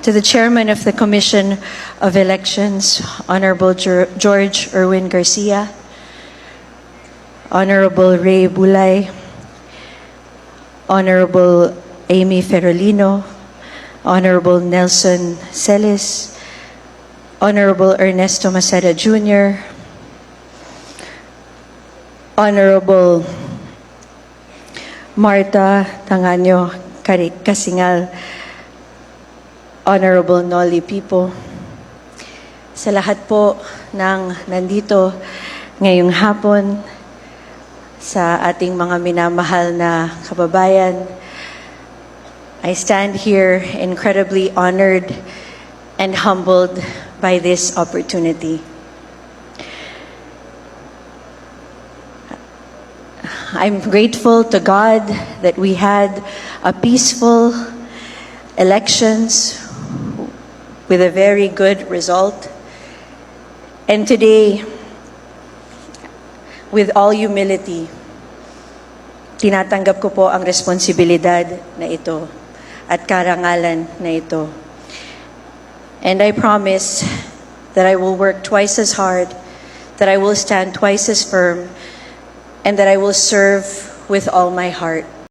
To the Chairman of the Commission of Elections, Honorable George Erwin Garcia, Honorable Ray Bulay, Honorable Amy Ferolino, Honorable Nelson Celis, Honorable Ernesto Maceda Jr., Honorable Marta Tangaño Kasingal, Honorable Noli Pipo, sa lahat po ng nandito ngayong hapon, sa ating mga minamahal na kababayan, I stand here incredibly honored and humbled by this opportunity. I'm grateful to God that we had a peaceful elections with a very good result. And today, with all humility, tinatanggap ko po ang responsibilidad na ito at karangalan na ito. And I promise that I will work twice as hard, that I will stand twice as firm, and that I will serve with all my heart.